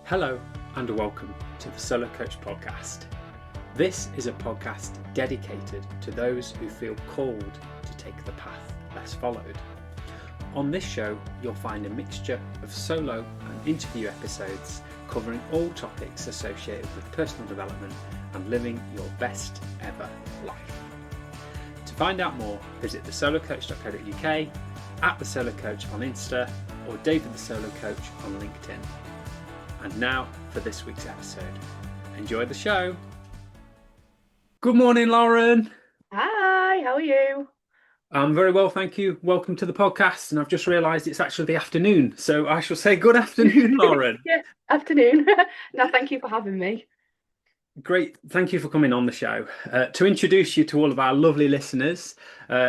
Hello and welcome to the Solo Coach podcast. This is a podcast dedicated to those who feel called to take the path less followed. On this show, you'll find a mixture of solo and interview episodes covering all topics associated with personal development and living your best ever life. To find out more, visit thesolocoach.co.uk, at the Solo Coach on Insta, or David the Solo Coach on LinkedIn. And now for this week's episode. Enjoy the show. Good morning, Lauren. Hi, how are you? I'm very well, thank you. Welcome to the podcast. And I've just realised it's actually the afternoon. So I shall say good afternoon, Lauren. Yeah, afternoon. No, thank you for having me. Great. Thank you for coming on the show. To introduce you to all of our lovely listeners,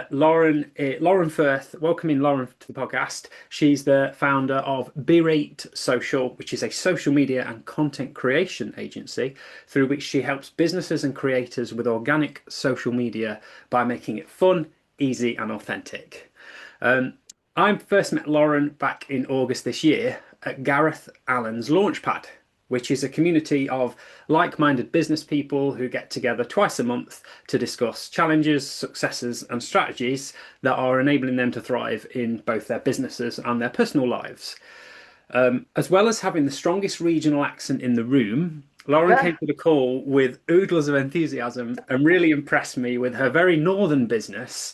Lauren Firth, welcoming Lauren to the podcast. She's the founder of Be Reyt Social, which is a social media and content creation agency through which she helps businesses and creators with organic social media by making it fun, easy, and authentic. I first met Lauren back in August this year at Gareth Allen's Launchpad, which is a community of like-minded business people who get together twice a month to discuss challenges, successes, and strategies that are enabling them to thrive in both their businesses and their personal lives. As well as having the strongest regional accent in the room, Lauren came to the call with oodles of enthusiasm and really impressed me with her very northern business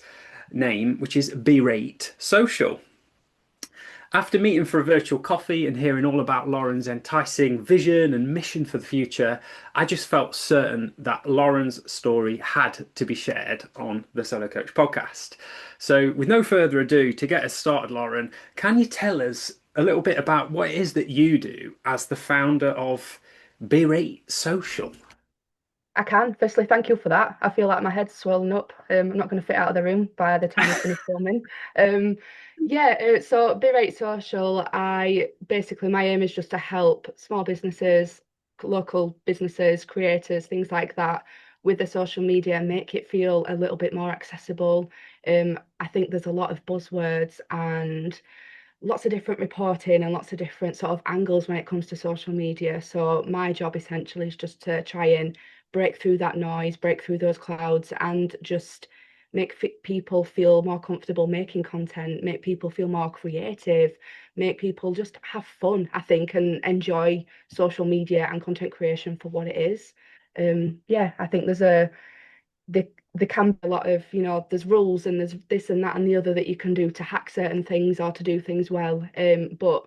name, which is Be Reyt Social. After meeting for a virtual coffee and hearing all about Lauren's enticing vision and mission for the future, I just felt certain that Lauren's story had to be shared on the Solo Coach podcast. So with no further ado, to get us started, Lauren, can you tell us a little bit about what it is that you do as the founder of Be Reyt Social? I can. Firstly, thank you for that. I feel like my head's swollen up. I'm not going to fit out of the room by the time we finish filming. So Be Reyt Social, my aim is just to help small businesses, local businesses, creators, things like that with the social media and make it feel a little bit more accessible. I think there's a lot of buzzwords and lots of different reporting and lots of different sort of angles when it comes to social media. So my job essentially is just to try and break through that noise, break through those clouds, and just make people feel more comfortable making content, make people feel more creative, make people just have fun, I think, and enjoy social media and content creation for what it is. I think there can be a lot of, there's rules and there's this and that and the other that you can do to hack certain things or to do things well. But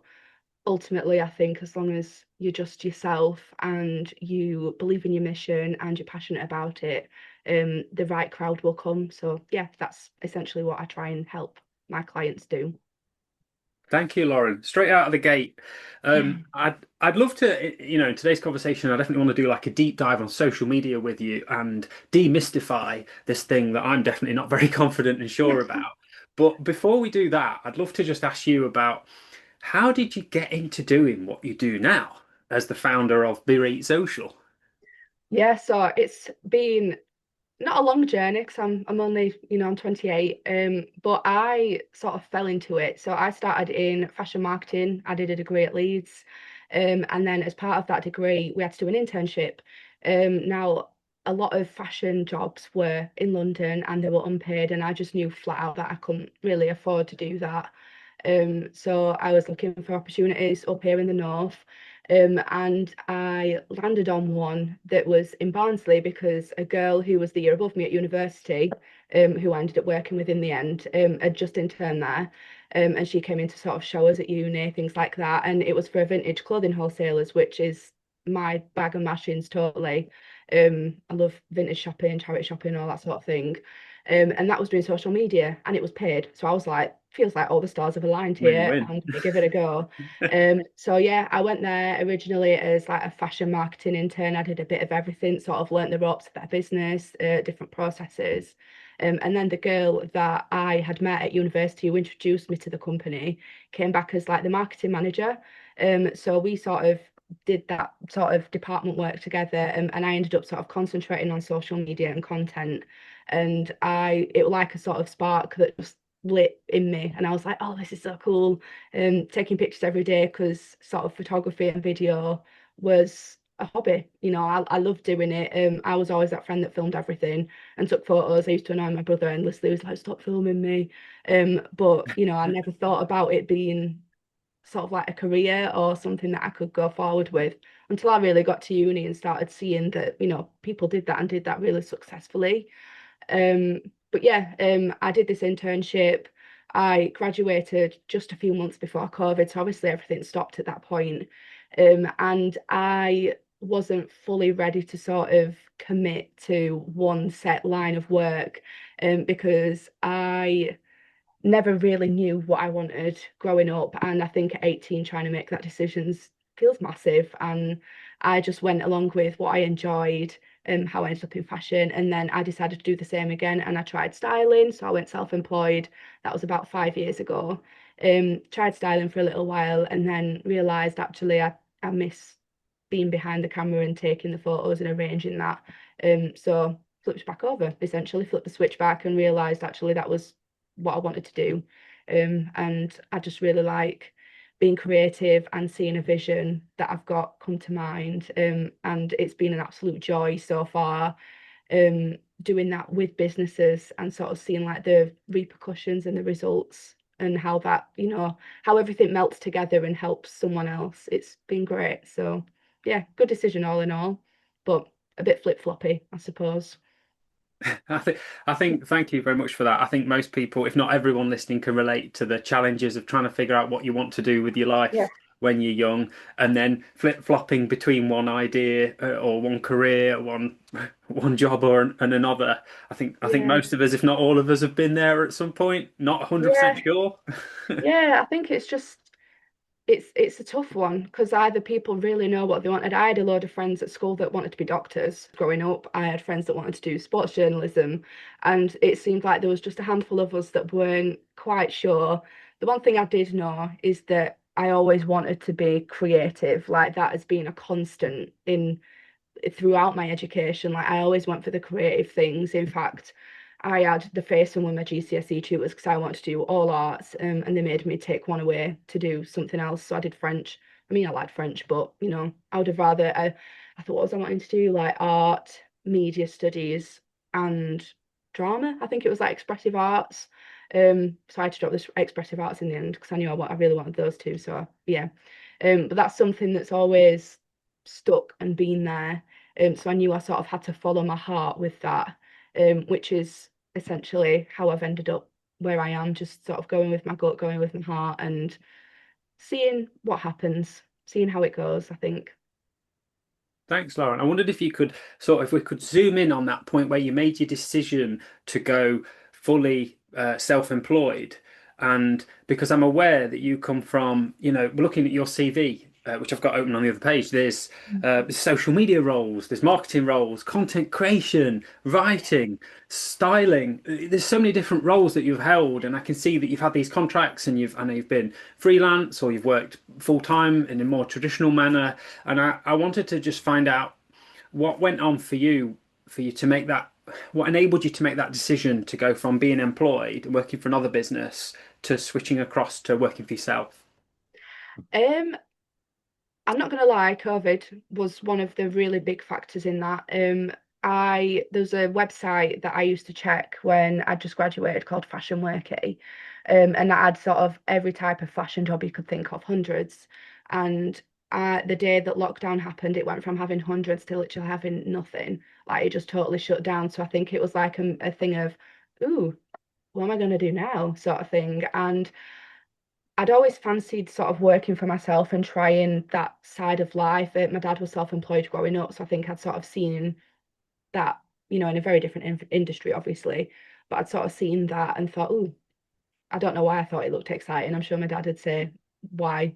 ultimately, I think as long as you're just yourself and you believe in your mission and you're passionate about it, the right crowd will come. So yeah, that's essentially what I try and help my clients do. Thank you, Lauren. Straight out of the gate, I'd love to, in today's conversation, I definitely want to do like a deep dive on social media with you and demystify this thing that I'm definitely not very confident and sure about. But before we do that, I'd love to just ask you about how did you get into doing what you do now as the founder of Be Reyt Social? Yeah, so it's been not a long journey because I'm only, I'm 28. But I sort of fell into it. So I started in fashion marketing. I did a degree at Leeds. And then as part of that degree, we had to do an internship. Now a lot of fashion jobs were in London and they were unpaid, and I just knew flat out that I couldn't really afford to do that. So I was looking for opportunities up here in the north. And I landed on one that was in Barnsley because a girl who was the year above me at university, who I ended up working with in the end, had just interned there. And she came in to sort of show us at uni, things like that. And it was for vintage clothing wholesalers, which is my bag of mashings totally. I love vintage shopping, charity shopping, all that sort of thing. And that was doing social media and it was paid. So I was like, feels like all the stars have aligned here. Win-win. I'm gonna give it a go. So yeah, I went there originally as like a fashion marketing intern. I did a bit of everything, sort of learnt the ropes of their business, different processes. And then the girl that I had met at university who introduced me to the company came back as like the marketing manager. So we sort of did that sort of department work together, and I ended up sort of concentrating on social media and content. And it was like a sort of spark that just lit in me, and I was like, oh, this is so cool. Taking pictures every day, because sort of photography and video was a hobby. I loved doing it. I was always that friend that filmed everything and took photos. I used to annoy my brother endlessly. He was like, stop filming me. But I never thought about it being sort of like a career or something that I could go forward with, until I really got to uni and started seeing that, people did that and did that really successfully. Um, but yeah, I did this internship. I graduated just a few months before COVID, so obviously everything stopped at that point. And I wasn't fully ready to sort of commit to one set line of work, because I never really knew what I wanted growing up. And I think at 18, trying to make that decision feels massive. And I just went along with what I enjoyed, how I ended up in fashion. And then I decided to do the same again, and I tried styling. So I went self-employed. That was about 5 years ago. Tried styling for a little while, and then realized actually I miss being behind the camera and taking the photos and arranging that. So flipped back over, essentially flipped the switch back, and realized actually that was what I wanted to do. And I just really like being creative and seeing a vision that I've got come to mind. And it's been an absolute joy so far, doing that with businesses and sort of seeing like the repercussions and the results, and how that, how everything melts together and helps someone else. It's been great. So yeah, good decision all in all, but a bit flip-floppy, I suppose. I think thank you very much for that. I think most people, if not everyone listening, can relate to the challenges of trying to figure out what you want to do with your Yeah. life when you're young, and then flip-flopping between one idea or one career, one job and another. I think Yeah. most of us, if not all of us, have been there at some point. Not Yeah. 100% sure. Yeah, I think it's just it's a tough one, because either people really know what they wanted. I had a load of friends at school that wanted to be doctors growing up. I had friends that wanted to do sports journalism, and it seemed like there was just a handful of us that weren't quite sure. The one thing I did know is that I always wanted to be creative. Like, that has been a constant in throughout my education. Like, I always went for the creative things. In fact, I had the face on with my GCSE tutors because I wanted to do all arts, and they made me take one away to do something else. So I did French. I mean, I liked French, but I would have rather. I thought, what was I wanting to do? Like art, media studies, and drama. I think it was like expressive arts. So I had to drop this expressive arts in the end, because I knew I really wanted those two. So yeah, but that's something that's always stuck and been there. So I knew I sort of had to follow my heart with that, which is essentially how I've ended up where I am, just sort of going with my gut, going with my heart, and seeing what happens, seeing how it goes, I think. Thanks, Lauren. I wondered if you could if we could zoom in on that point where you made your decision to go fully self-employed. And because I'm aware that you come from, looking at your CV, which I've got open on the other page, there's social media roles, there's marketing roles, content creation, writing, styling. There's so many different roles that you've held, and I can see that you've had these contracts, and I know you've been freelance or you've worked full time in a more traditional manner. And I wanted to just find out what went on for you to make that, what enabled you to make that decision to go from being employed, working for another business, to switching across to working for yourself. Um, I'm not gonna lie, COVID was one of the really big factors in that. There's a website that I used to check when I just graduated called Fashion Worky, and that had sort of every type of fashion job you could think of, hundreds. And the day that lockdown happened, it went from having hundreds to literally having nothing. Like, it just totally shut down. So I think it was like a thing of, ooh, what am I gonna do now, sort of thing. And I'd always fancied sort of working for myself and trying that side of life. My dad was self-employed growing up, so I think I'd sort of seen that, in a very different industry, obviously, but I'd sort of seen that and thought, oh, I don't know why I thought it looked exciting. I'm sure my dad would say why.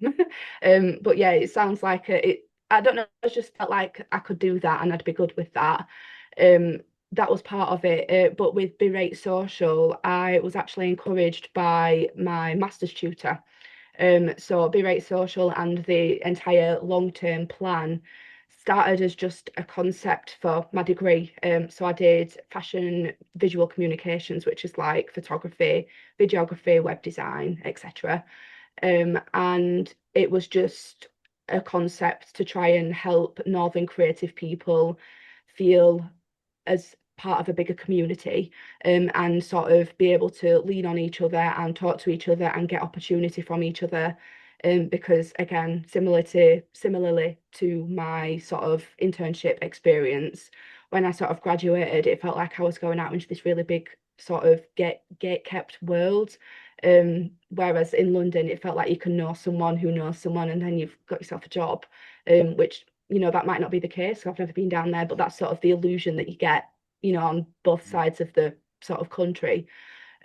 But yeah, it sounds like it. I don't know. I just felt like I could do that and I'd be good with that. Um, that was part of it. But with Be Reyt Social, I was actually encouraged by my master's tutor. So Be Reyt Social and the entire long-term plan started as just a concept for my degree. So I did fashion visual communications, which is like photography, videography, web design, etc. And it was just a concept to try and help Northern creative people feel as part of a bigger community, and sort of be able to lean on each other and talk to each other and get opportunity from each other. Because again, similarly to my sort of internship experience, when I sort of graduated, it felt like I was going out into this really big sort of gate kept world. Whereas in London, it felt like you can know someone who knows someone, and then you've got yourself a job, which that might not be the case. So I've never been down there, but that's sort of the illusion that you get, on both sides of the sort of country.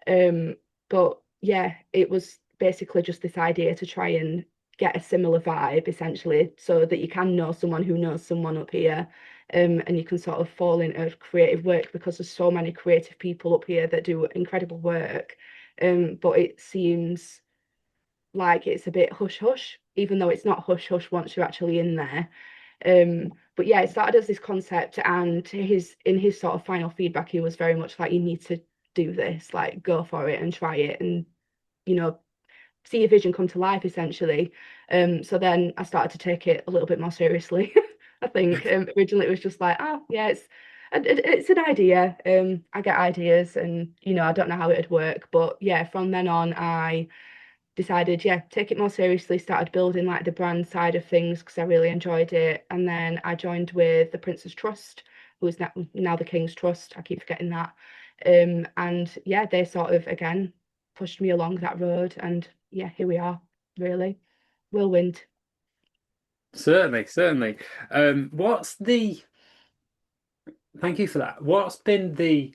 Um, but yeah, it was basically just this idea to try and get a similar vibe, essentially, so that you can know someone who knows someone up here, and you can sort of fall into creative work because there's so many creative people up here that do incredible work. But it seems like it's a bit hush hush, even though it's not hush hush once you're actually in there. But yeah, it started as this concept, and in his sort of final feedback, he was very much like, you need to do this, like go for it and try it, and you know, see your vision come to life, essentially. So then I started to take it a little bit more seriously. I think originally it was just like, oh yeah, it's an idea. I get ideas, and I don't know how it'd work, but yeah, from then on, I decided, yeah, take it more seriously, started building like the brand side of things because I really enjoyed it. And then I joined with the Prince's Trust, who is now the King's Trust. I keep forgetting that. And yeah, they sort of again pushed me along that road. And yeah, here we are, really. Whirlwind. Certainly, certainly. What's the Thank you for that. What's been the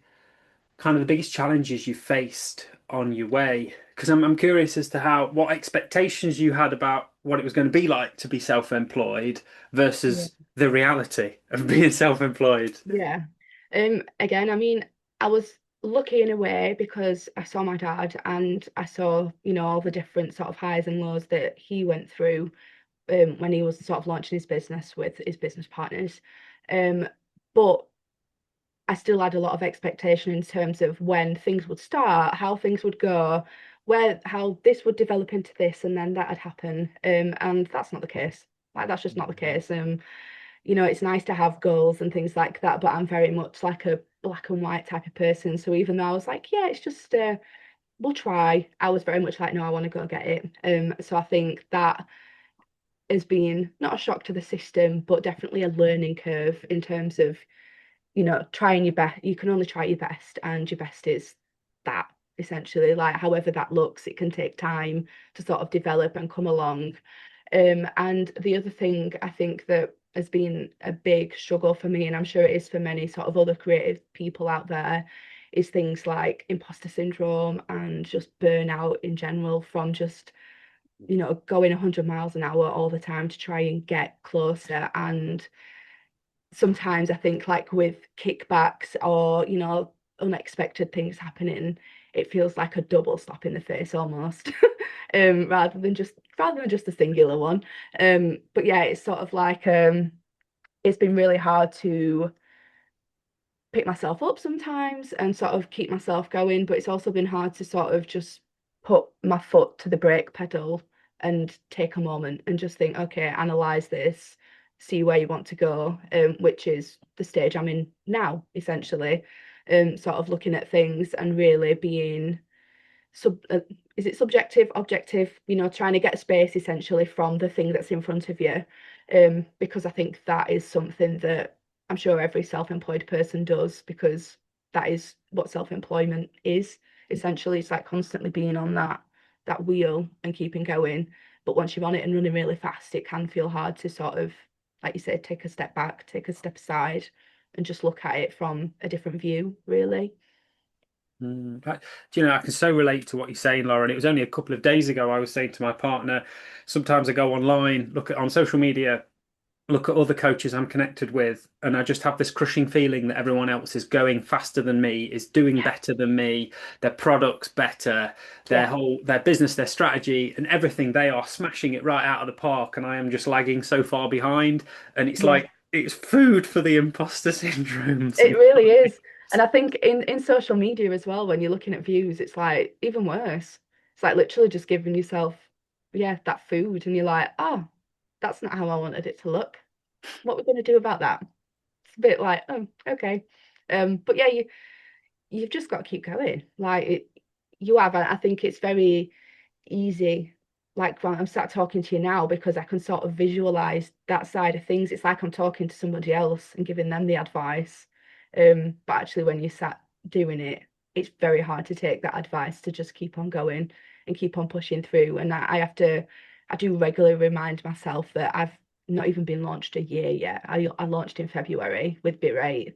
kind of the biggest challenges you faced on your way? Because I'm curious as to what expectations you had about what it was going to be like to be self-employed Yeah. versus the reality of being self-employed. Yeah. Again, I mean, I was lucky in a way because I saw my dad and I saw, all the different sort of highs and lows that he went through, when he was sort of launching his business with his business partners. But I still had a lot of expectation in terms of when things would start, how things would go, how this would develop into this, and then that'd happen. And that's not the case. Like that's just not the case. It's nice to have goals and things like that, but I'm very much like a black and white type of person. So even though I was like, yeah, it's just we'll try, I was very much like, no, I want to go get it. So I think that has been not a shock to the system, but definitely a learning curve in terms of trying your best. You can only try your best, and your best is that, essentially. Like, however that looks, it can take time to sort of develop and come along. And the other thing I think that has been a big struggle for me, and I'm sure it is for many sort of other creative people out there, is things like imposter syndrome and just burnout in general from just going 100 miles an hour all the time to try and get closer. And sometimes I think like with kickbacks or unexpected things happening, it feels like a double slap in the face almost, rather than just a singular one. But yeah, it's sort of like it's been really hard to pick myself up sometimes and sort of keep myself going, but it's also been hard to sort of just put my foot to the brake pedal and take a moment and just think, okay, analyze this, see where you want to go, which is the stage I'm in now, essentially. Sort of looking at things and really being sub is it subjective, objective, trying to get space essentially from the thing that's in front of you. Because I think that is something that I'm sure every self-employed person does, because that is what self-employment is. Essentially, it's like constantly being on that wheel and keeping going. But once you're on it and running really fast, it can feel hard to sort of, like you said, take a step back, take a step aside, and just look at it from a different view, really. Do you know, I can so relate to what you're saying, Lauren. It was only a couple of days ago I was saying to my partner, sometimes I go online, look at on social media, look at other coaches I'm connected with, and I just have this crushing feeling that everyone else is going faster than me, is doing Yeah, better than me, their products better, yeah, their business, their strategy, and everything. They are smashing it right out of the park, and I am just lagging so far behind. And it's yeah, like it's food for the imposter syndrome It sometimes. really is. And I think in social media as well, when you're looking at views, it's like even worse. It's like literally just giving yourself, yeah, that food, and you're like, oh, that's not how I wanted it to look. What we're going to do about that? It's a bit like, oh, okay. But yeah, you've just got to keep going. Like you have, and I think it's very easy. Like when I'm sat talking to you now, because I can sort of visualize that side of things. It's like I'm talking to somebody else and giving them the advice. But actually, when you sat doing it, it's very hard to take that advice to just keep on going and keep on pushing through. And I have to, I do regularly remind myself that I've not even been launched a year yet. I launched in February with Be Reyt.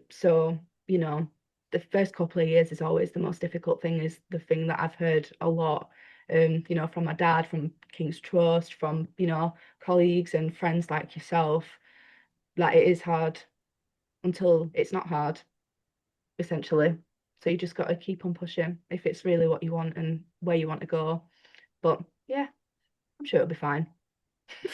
So the first couple of years is always the most difficult thing, is the thing that I've heard a lot, from my dad, from King's Trust, from, colleagues and friends like yourself. Like it is hard until it's not hard, essentially. So you just got to keep on pushing if it's really what you want and where you want to go. But yeah, I'm sure it'll be fine.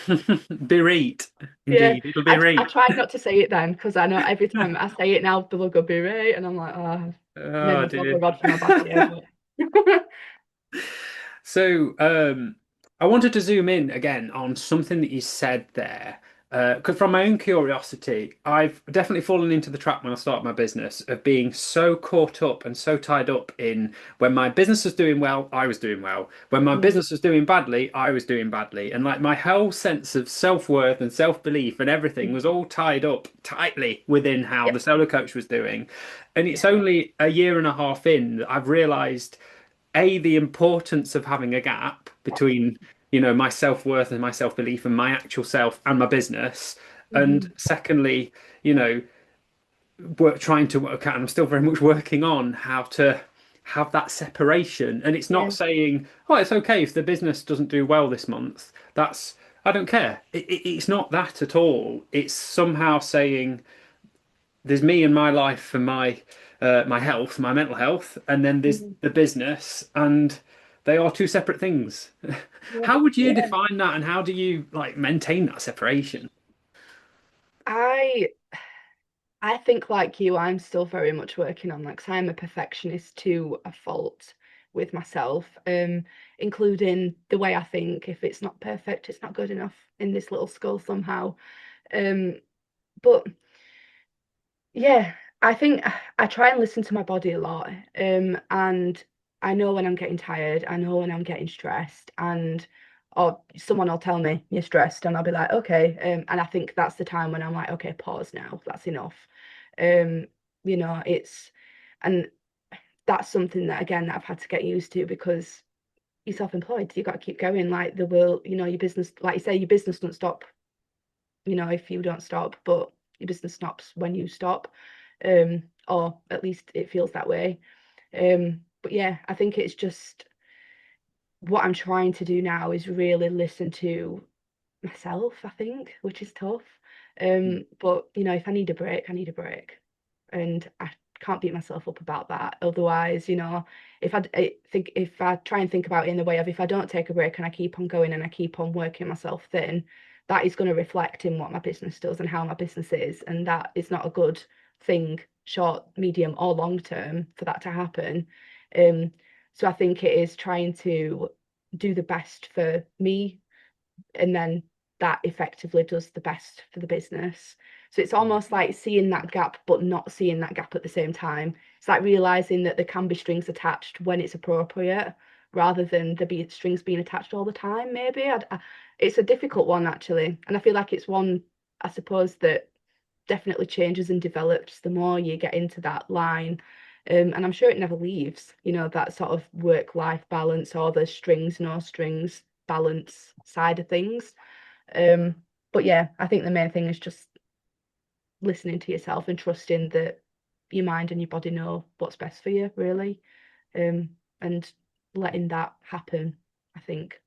Be Reyt. Yeah, Indeed, it'll be I Reyt. tried not to say it then, because I know every time I say it now, the will go be right, and I'm like, oh, made Oh myself a dear. rod for my back here. But So, I wanted to zoom in again on something that you said there. Because from my own curiosity, I've definitely fallen into the trap when I started my business of being so caught up and so tied up in when my business was doing well, I was doing well. When my mm, business was doing badly, I was doing badly. And like my whole sense of self-worth and self-belief and everything was mm, all tied up tightly within how the yep, solo coach was doing. And it's yeah, only a year and a half in that I've realized the importance of having a gap between, my self-worth and my self-belief and my actual self and my business. And hmm secondly, you know, trying to work out, and I'm still very much working on how to have that separation. And it's not yeah, saying, oh, it's okay if the business doesn't do well this month. I don't care. It's not that at all. It's somehow saying, there's me and my life and my health, my mental health, and then there's hmm the business, and they are two separate things. yeah, How would you yeah. define that, and how do you like maintain that separation? I I think like you, I'm still very much working on that, 'cause I'm a perfectionist to a fault with myself, including the way I think. If it's not perfect, it's not good enough in this little skull somehow. Um, but yeah, I think I try and listen to my body a lot. And I know when I'm getting tired, I know when I'm getting stressed, and or someone will tell me you're stressed, and I'll be like, okay. And I think that's the time when I'm like, okay, pause now, that's enough. Um, it's and that's something that again that I've had to get used to, because you're self-employed, you got to keep going. Like the will, your business, like you say, your business don't stop, if you don't stop, but your business stops when you stop, or at least it feels that way. But yeah, I think it's just what I'm trying to do now is really listen to myself, I think, which is tough. But if I need a break, I need a break, and I can't beat myself up about that. Otherwise, if I try and think about it in the way of, if I don't take a break and I keep on going and I keep on working myself thin, that is going to reflect in what my business does and how my business is, and that is not a good thing, short, medium, or long term, for that to happen. Um, so I think it is trying to do the best for me, and then that effectively does the best for the business. So it's almost like seeing that gap, but not seeing that gap at the same time. It's like realizing that there can be strings attached when it's appropriate, rather than there be strings being attached all the time. Maybe it's a difficult one, actually, and I feel like it's one, I suppose, that definitely changes and develops the more you get into that line. And I'm sure it never leaves, that sort of work-life balance, or the strings, no strings balance side of things. Um, but yeah, I think the main thing is just listening to yourself and trusting that your mind and your body know what's best for you, really. Um, and letting that happen, I think.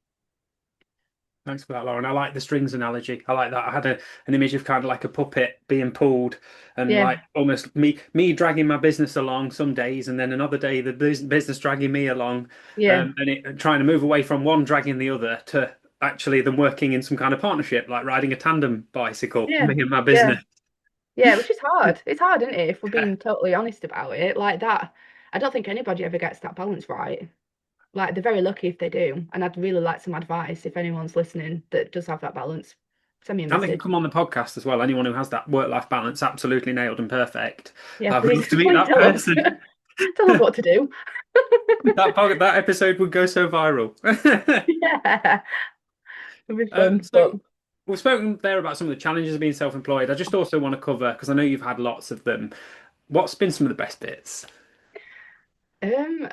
Thanks for that, Lauren. I like the strings analogy. I like that. I had an image of kind of like a puppet being pulled, and Yeah, like almost me dragging my business along some days, and then another day the business dragging me along, yeah, and trying to move away from one dragging the other to actually than working in some kind of partnership, like riding a tandem bicycle, Yeah, me and my yeah, business. yeah, which is hard. It's hard, isn't it? If we're being totally honest about it, like that. I don't think anybody ever gets that balance right. Like they're very lucky if they do. And I'd really like some advice if anyone's listening that does have that balance. Send me a And they can message. come on the podcast as well. Anyone who has that work-life balance absolutely nailed and perfect. Yeah, I would please, love to meet please that tell us. person. Tell us what to do. That episode would go so viral. Yeah, it'll be fun. So But we've spoken there about some of the challenges of being self-employed. I just also want to cover, because I know you've had lots of them. What's been some of the best bits? um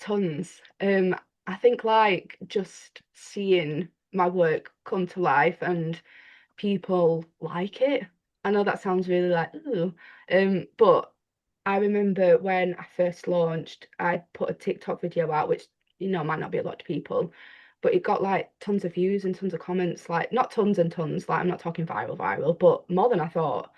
tons. I think like just seeing my work come to life and people like it. I know that sounds really like, ooh, but I remember when I first launched, I put a TikTok video out, which might not be a lot to people, but it got like tons of views and tons of comments, like not tons and tons, like I'm not talking viral, but more than I thought.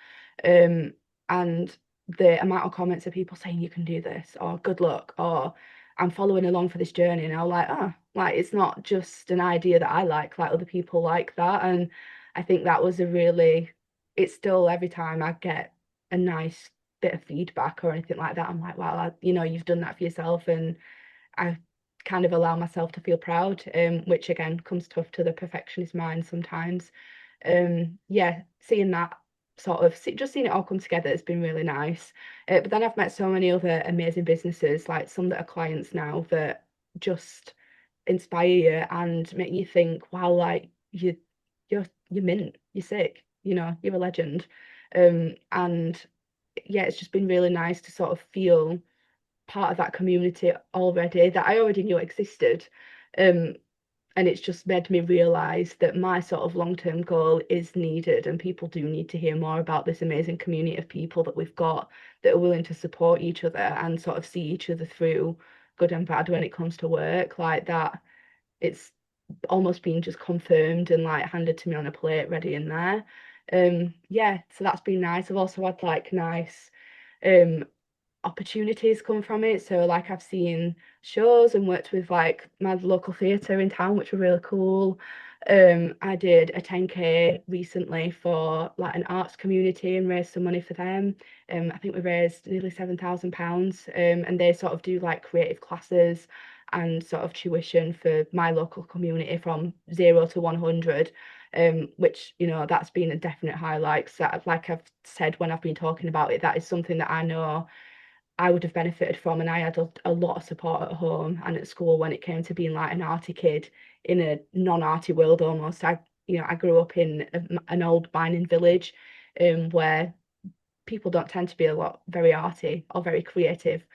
Um, and the amount of comments of people saying you can do this, or good luck, or I'm following along for this journey, and I was like, oh, like it's not just an idea that I like other people like that, and I think that was a really, it's still every time I get a nice bit of feedback or anything like that, I'm like, wow, you've done that for yourself. And I kind of allow myself to feel proud, which again comes tough to the perfectionist mind sometimes. Yeah, seeing that just seeing it all come together has been really nice. But then I've met so many other amazing businesses, like some that are clients now that just inspire you and make you think, wow, like you're mint, you're sick, you're a legend. And yeah, it's just been really nice to sort of feel part of that community already that I already knew existed. Um, and it's just made me realize that my sort of long-term goal is needed, and people do need to hear more about this amazing community of people that we've got that are willing to support each other and sort of see each other through good and bad when it comes to work like that. It's almost been just confirmed and like handed to me on a plate ready in there. Yeah, so that's been nice. I've also had like nice um opportunities come from it. So like I've seen shows and worked with like my local theatre in town, which were really cool. I did a 10K recently for like an arts community and raised some money for them. I think we raised nearly £7,000. And they sort of do like creative classes and sort of tuition for my local community from 0 to 100. Which that's been a definite highlight. So like I've said when I've been talking about it, that is something that I know I would have benefited from, and I had a lot of support at home and at school when it came to being like an arty kid in a non-arty world almost. I grew up in an old mining village, where people don't tend to be a lot very arty or very creative.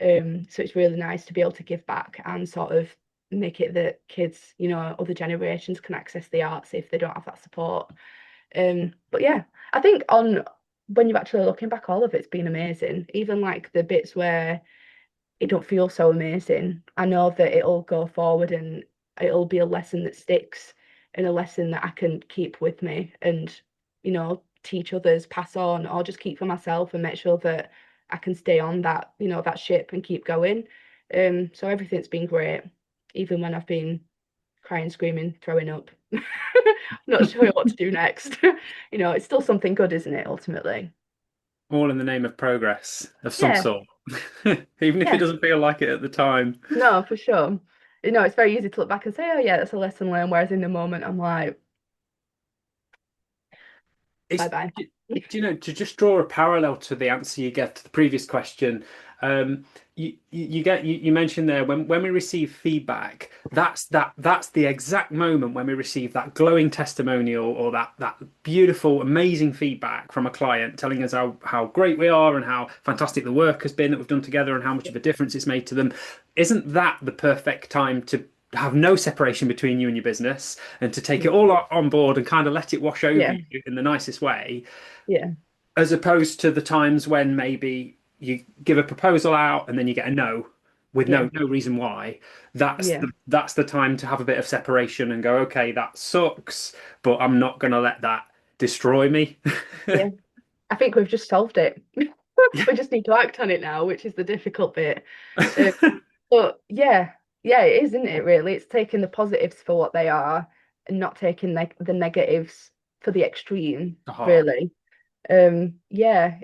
So it's really nice to be able to give back and sort of make it that kids, other generations can access the arts if they don't have that support. But yeah, I think on when you're actually looking back, all of it's been amazing. Even like the bits where it don't feel so amazing, I know that it'll go forward and it'll be a lesson that sticks and a lesson that I can keep with me and, teach others, pass on, or just keep for myself and make sure that I can stay on that, that ship and keep going. So everything's been great, even when I've been crying, screaming, throwing up. Not sure what to do next. It's still something good, isn't it, ultimately? All in the name of progress of some Yeah, sort, even if it yeah. doesn't feel like it at the time. No, for sure. It's very easy to look back and say, oh yeah, that's a lesson learned. Whereas in the moment, I'm like, bye It's, bye. do you know, to just draw a parallel to the answer you get to the previous question, you mentioned there when we receive feedback, that's the exact moment when we receive that glowing testimonial or that beautiful, amazing feedback from a client telling us how great we are and how fantastic the work has been that we've done together and how much of a difference it's made to them. Isn't that the perfect time to have no separation between you and your business and to take it all on board and kind of let it wash over Yeah, you in the nicest way, yeah, as opposed to the times when maybe you give a proposal out and then you get a no with yeah, no reason why. That's yeah, the time to have a bit of separation and go, okay, that sucks, but I'm not going to let that destroy me. yeah. I think we've just solved it. We just need to act on it now, which is the difficult bit. Um, but yeah. Yeah, it is, isn't it, really? It's taking the positives for what they are and not taking the negatives for the extreme, To heart. really. Yeah,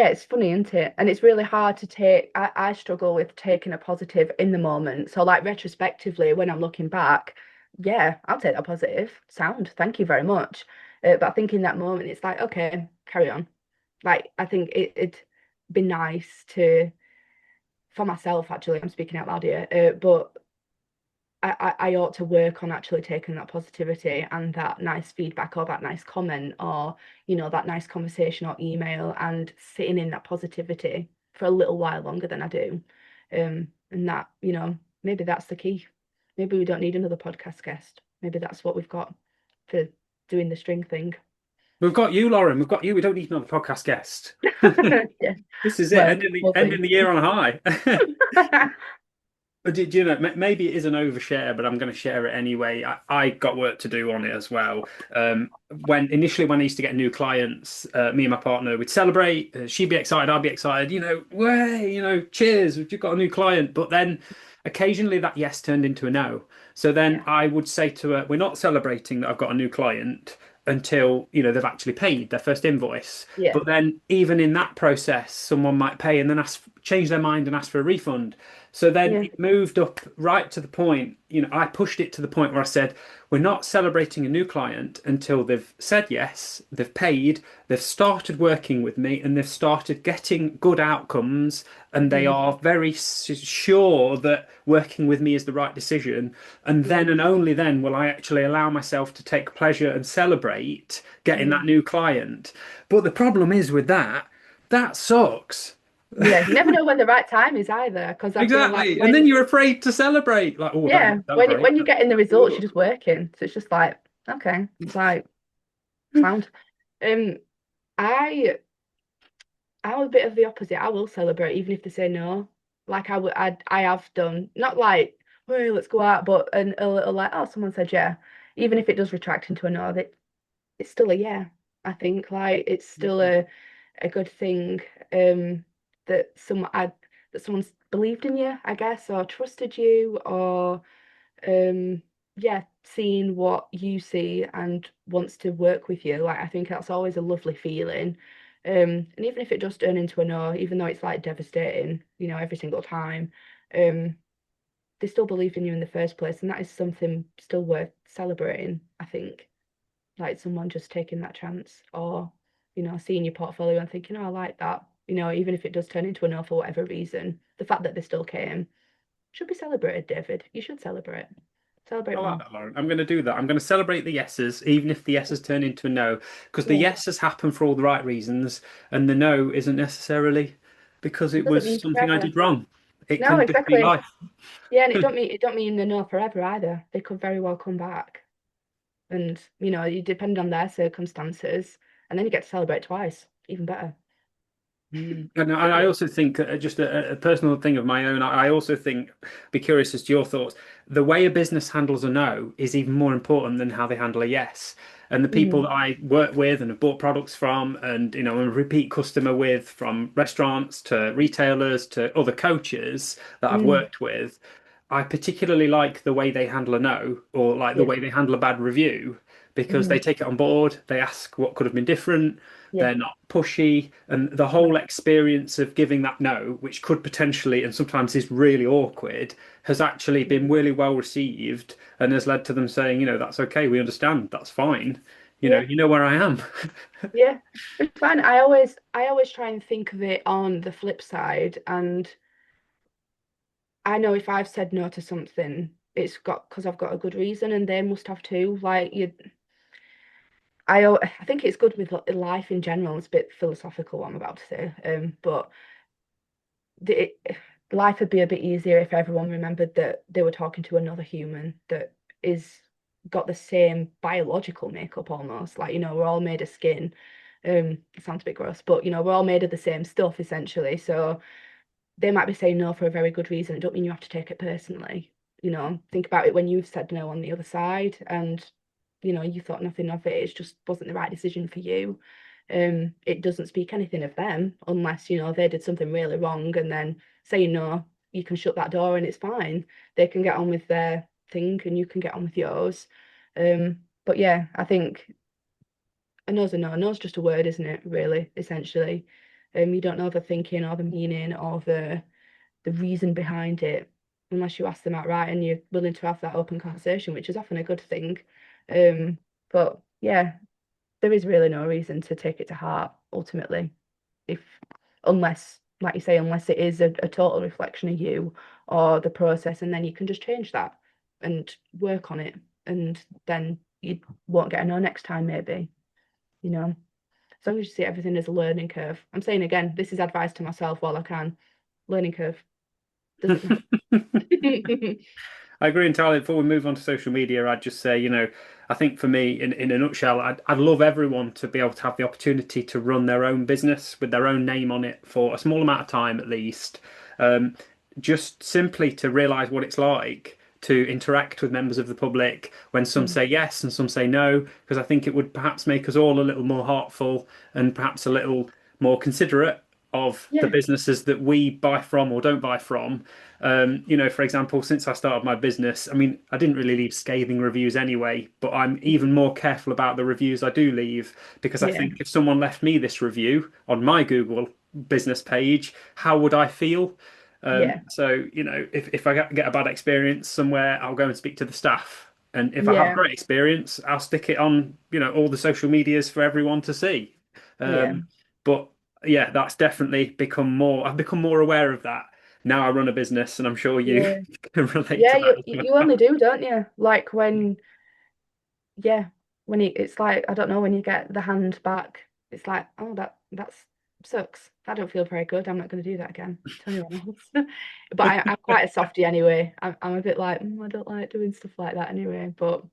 it's funny, isn't it? And it's really hard to take. I struggle with taking a positive in the moment. So, like, retrospectively, when I'm looking back, yeah, I'll take that positive. Sound, thank you very much. But I think in that moment, it's like, okay, carry on. Like, I think it'd be nice to, for myself, actually, I'm speaking out loud here, but I ought to work on actually taking that positivity and that nice feedback or that nice comment or, that nice conversation or email and sitting in that positivity for a little while longer than I do. And that, maybe that's the key. Maybe we don't need another podcast guest. Maybe that's what we've got for doing the string thing. We've got you, Lauren. We've got you. We don't need another podcast guest. Yeah. This is it. Well, Ending the we'll ending see. the year on a high. But do you know, maybe it is an overshare, but I'm going to share it anyway. I got work to do on it as well. When I used to get new clients, me and my partner would celebrate. She'd be excited, I'd be excited. Way, cheers, we've just got a new client. But then occasionally that yes turned into a no. So then Yeah. I would say to her, "We're not celebrating that I've got a new client until they've actually paid their first invoice." Yeah. But then even in that process, someone might pay and then change their mind and ask for a refund. So then Yeah. it moved up right to the point, I pushed it to the point where I said, we're not celebrating a new client until they've said yes, they've paid, they've started working with me, and they've started getting good outcomes, and they Mhm. are very sure that working with me is the right decision. And Yeah. then and only then will I actually allow myself to take pleasure and celebrate getting Mm. that new client. But the problem is with that sucks. Yeah, you never know when the right time is either, because I feel like Exactly. And then when, you're afraid to celebrate. Like, oh, I better yeah, not when celebrate. when you're getting the results, you're Ugh. just working. So it's just like, okay, like sound. Um, I I'm a bit of the opposite. I will celebrate even if they say no. Like I have done, not like, hey, let's go out, but a little like, oh, someone said yeah. Even if it does retract into a no, that it's still a yeah. I think like it's still a good thing that that someone's believed in you, I guess, or trusted you, or um yeah, seeing what you see and wants to work with you. Like I think that's always a lovely feeling. And even if it does turn into a no, even though it's like devastating, every single time, um, they still believed in you in the first place, and that is something still worth celebrating, I think. Like someone just taking that chance or, seeing your portfolio and thinking, oh, I like that. Even if it does turn into a no for whatever reason, the fact that they still came should be celebrated, David. You should celebrate. I Celebrate like more. that, Lauren. I'm going to do that. I'm going to celebrate the yeses, even if the yeses turn into a no, because the Yeah. yeses happen for all the right reasons, and the no isn't necessarily because It it doesn't was mean something I forever. did wrong. It No, can just be exactly. life. Yeah, and it don't mean the no forever either. They could very well come back. And, you depend on their circumstances, and then you get to celebrate twice. Even better. And I also think, just a personal thing of my own, I also think, be curious as to your thoughts. The way a business handles a no is even more important than how they handle a yes. And the people Mm, that I work with and have bought products from, and I'm a repeat customer with, from restaurants to retailers to other coaches that I've mm, worked with, I particularly like the way they handle a no, or like the yeah. way they handle a bad review, because they Mm, take it on board, they ask what could have been different, yeah. they're not pushy, and the No. whole experience of giving that no, which could potentially and sometimes is really awkward, has actually been Mm, really well received and has led to them saying, that's okay, we understand, that's fine. yeah. You know where I am. Yeah. It's fine. I always try and think of it on the flip side, and I know if I've said no to something, it's got because I've got a good reason, and they must have too. Like you, I think it's good with life in general. It's a bit philosophical what I'm about to say, but the, it, life would be a bit easier if everyone remembered that they were talking to another human that is got the same biological makeup almost. Like, we're all made of skin. It sounds a bit gross, but we're all made of the same stuff essentially. So they might be saying no for a very good reason. It don't mean you have to take it personally. Think about it when you've said no on the other side and you thought nothing of it. It just wasn't the right decision for you. It doesn't speak anything of them unless, they did something really wrong and then saying no. you can shut that door and it's fine. They can get on with their thing and you can get on with yours. But yeah, I think a no's a no. A no's just a word, isn't it? Really, essentially. You don't know the thinking or the meaning or the reason behind it unless you ask them outright and you're willing to have that open conversation, which is often a good thing. Um, but yeah, there is really no reason to take it to heart ultimately, if unless, like you say, unless it is a total reflection of you or the process, and then you can just change that and work on it, and then you won't get a no next time, maybe, you know. As long as you see everything as a learning curve. I'm saying again, this is advice to myself while I can. Learning curve. Does it matter? I agree entirely. Before we move on to social media, I'd just say, I think for me, in a nutshell, I'd love everyone to be able to have the opportunity to run their own business with their own name on it for a small amount of time at least. Um, just simply to realize what it's like to interact with members of the public when some Mm. say yes and some say no, because I think it would perhaps make us all a little more heartful and perhaps a little more considerate of the Yeah, businesses that we buy from or don't buy from. For example, since I started my business, I mean, I didn't really leave scathing reviews anyway, but I'm even more careful about the reviews I do leave because I yeah, think if someone left me this review on my Google business page, how would I feel? yeah, If I get a bad experience somewhere, I'll go and speak to the staff. And if I have a yeah, great experience, I'll stick it on, all the social medias for everyone to see. yeah, Um, but yeah, that's definitely become more. I've become more aware of that. Now I run a business, and I'm sure you yeah. can relate Yeah, to that you as you well. only do, don't you? Like when, yeah, when it's like, I don't know, when you get the hand back, it's like, oh, that's sucks. That don't feel very good. I'm not going to do that again to anyone else. But I'm quite a softie anyway. I'm a bit like, I don't like doing stuff like that anyway. But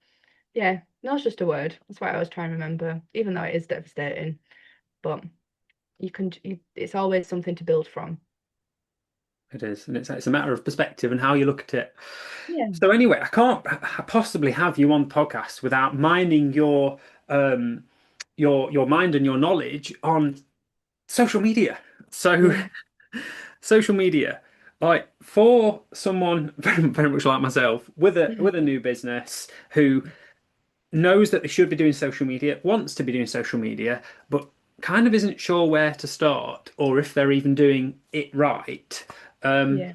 yeah, no, it's just a word. That's what I always try and remember, even though it is devastating. But it's always something to build from. It is, and it's a matter of perspective and how you look at it. Yeah, So anyway, I can't possibly have you on the podcast without mining your mind and your knowledge on social media. So yeah, social media, like for someone very much like myself with a new business who knows that they should be doing social media, wants to be doing social media, but kind of isn't sure where to start or if they're even doing it right. Um, yeah.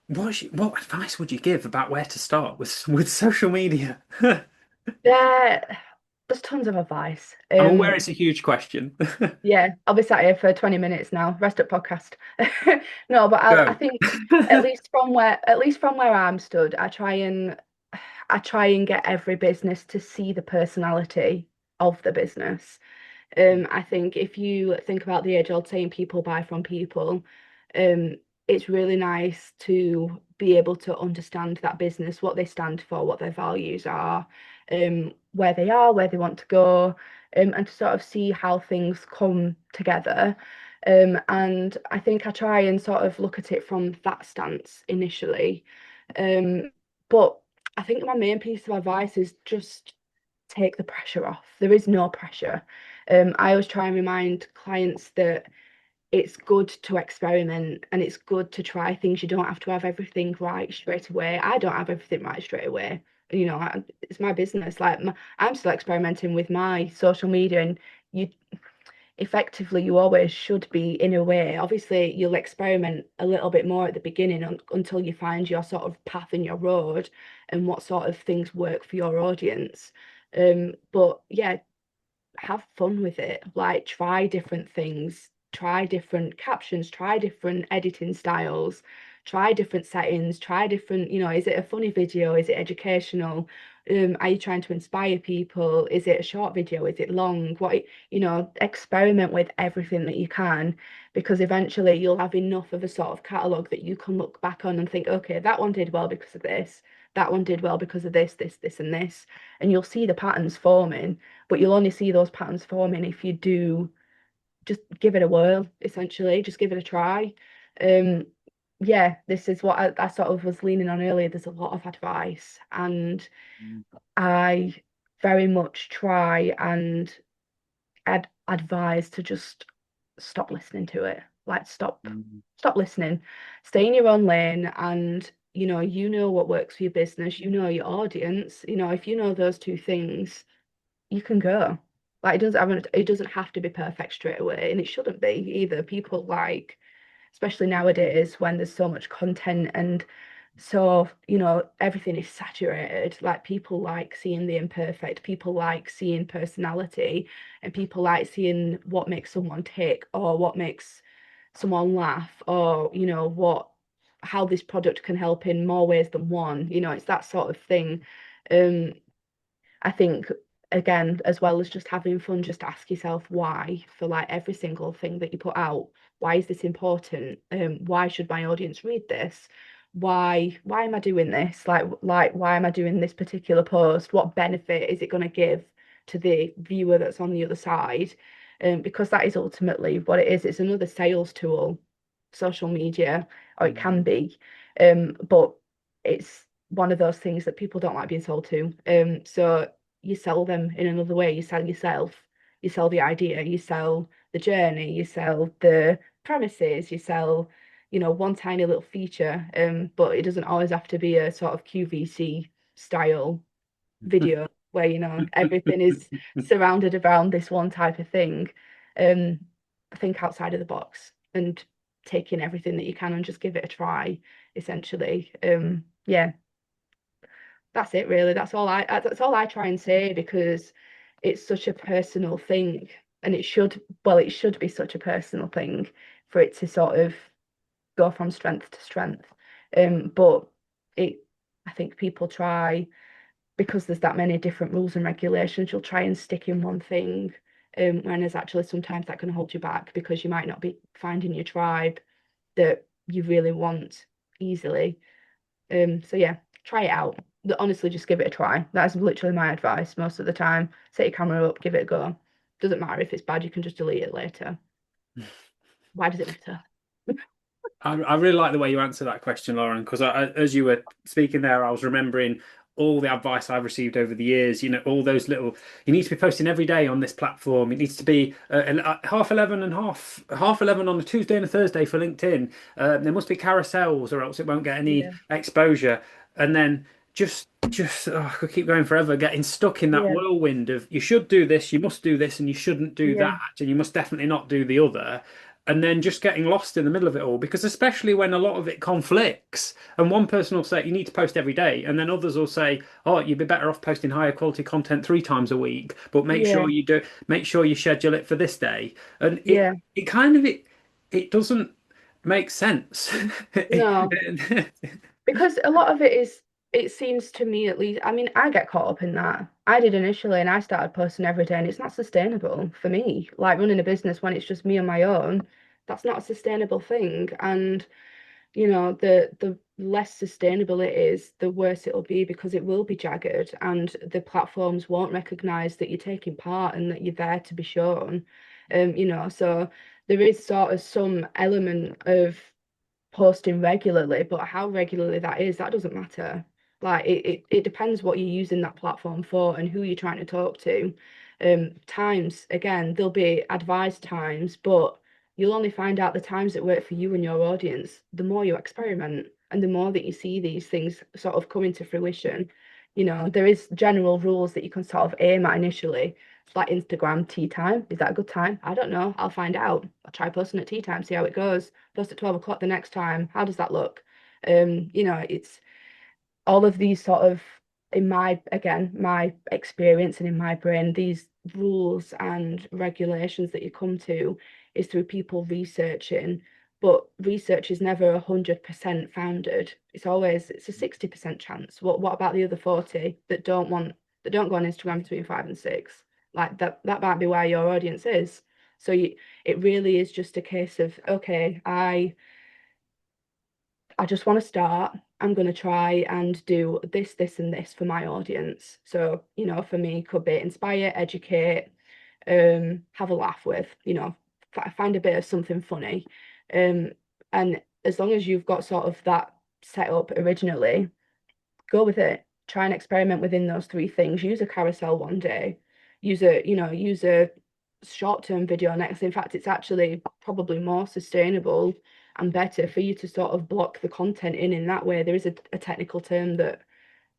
what advice would you give about where to start with social media? There, there's tons of advice. I'm aware it's a huge question. Yeah, I'll be sat here for 20 minutes now. Rest up podcast. No, but I Go. think at least from where I'm stood, I try and get every business to see the personality of the business. I think if you think about the age-old saying people buy from people, um, it's really nice to be able to understand that business, what they stand for, what their values are, where they are, where they want to go, and to sort of see how things come together. And I think I try and sort of look at it from that stance initially. But I think my main piece of advice is just take the pressure off. There is no pressure. I always try and remind clients that it's good to experiment and it's good to try things. You don't have to have everything right straight away. I don't have everything right straight away. It's my business. Like I'm still experimenting with my social media, and you effectively you always should be in a way. Obviously, you'll experiment a little bit more at the beginning until you find your sort of path in your road and what sort of things work for your audience. But yeah, have fun with it. Like try different things, try different captions, try different editing styles, try different settings, try different, is it a funny video? Is it educational? Are you trying to inspire people? Is it a short video? Is it long? Experiment with everything that you can, because eventually you'll have enough of a sort of catalogue that you can look back on and think, okay, that one did well because of this, that one did well because of this, and this. And you'll see the patterns forming, but you'll only see those patterns forming if you do just give it a whirl, essentially, just give it a try. Um, yeah, this is what I sort of was leaning on earlier. There's a lot of advice, and I very much try and advise to just stop listening to it. Like Mm. stop listening, stay in your own lane, and you know what works for your business, you know your audience. If you know those two things, you can go. Like it doesn't have to be perfect straight away, and it shouldn't be either. People like, especially nowadays when there's so much content and so, everything is saturated. Like people like seeing the imperfect, people like seeing personality, and people like seeing what makes someone tick or what makes someone laugh, or what how this product can help in more ways than one. It's that sort of thing. Um, I think, again, as well as just having fun, just ask yourself why for like every single thing that you put out. Why is this important? Why should my audience read this? Why am I doing this? Like why am I doing this particular post? What benefit is it going to give to the viewer that's on the other side? Because that is ultimately what it is. It's another sales tool, social media, or it can Mm. be. But it's one of those things that people don't like being sold to. So you sell them in another way. You sell yourself, you sell the idea, you sell the journey, you sell the premises, you sell, one tiny little feature. But it doesn't always have to be a sort of QVC style video where, everything is surrounded around this one type of thing. Um, think outside of the box and taking everything that you can and just give it a try, essentially. Yeah, that's it really. That's all I try and say, because it's such a personal thing, and it should be such a personal thing for it to sort of go from strength to strength. But it I think people try, because there's that many different rules and regulations, you'll try and stick in one thing. When there's actually sometimes that can hold you back, because you might not be finding your tribe that you really want easily. So yeah, try it out. Honestly, just give it a try. That's literally my advice most of the time. Set your camera up, give it a go. Doesn't matter if it's bad, you can just delete it later. Why does it matter? I really like the way you answer that question, Lauren, because as you were speaking there, I was remembering all the advice I've received over the years. All those little. You need to be posting every day on this platform. It needs to be 11 and half 11 on a Tuesday and a Thursday for LinkedIn. There must be carousels, or else it won't get any Yeah, exposure. And then I could keep going forever, getting stuck in that yeah, whirlwind of you should do this, you must do this, and you shouldn't do yeah, that, and you must definitely not do the other, and then just getting lost in the middle of it all, because especially when a lot of it conflicts, and one person will say you need to post every day, and then others will say, oh, you'd be better off posting higher quality content 3 times a week, but yeah, make sure you schedule it for this day. And yeah. it doesn't make sense. No, because a lot of it is, it seems to me at least, I mean, I get caught up in that. I did initially, and I started posting every day, and it's not sustainable for me. Like running a business when it's just me on my own, that's not a sustainable thing. And the less sustainable it is, the worse it'll be, because it will be jagged, and the platforms won't recognize that you're taking part and that you're there to be shown. So there is sort of some element of posting regularly, but how regularly that is, that doesn't matter. Like it depends what you're using that platform for and who you're trying to talk to. Times, again, there'll be advised times, but you'll only find out the times that work for you and your audience the more you experiment and the more that you see these things sort of come into fruition. There is general rules that you can sort of aim at initially. It's like Instagram tea time. Is that a good time? I don't know. I'll find out. I'll try posting at tea time, see how it goes. Post at 12 o'clock the next time. How does that look? It's all of these sort of, in my, again, my experience and in my brain, these rules and regulations that you come to is through people researching, but research is never 100% founded. It's a 60% chance. What about the other 40 that don't go on Instagram between 5 and 6? Like that might be where your audience is. So it really is just a case of, okay, I just want to start. I'm going to try and do this, this, and this for my audience. So, for me, could be inspire, educate, have a laugh with, find a bit of something funny. Um, and as long as you've got sort of that set up originally, go with it. Try and experiment within those three things. Use a carousel one day. Use a short-term video next. In fact, it's actually probably more sustainable and better for you to sort of block the content in that way. There is a technical term that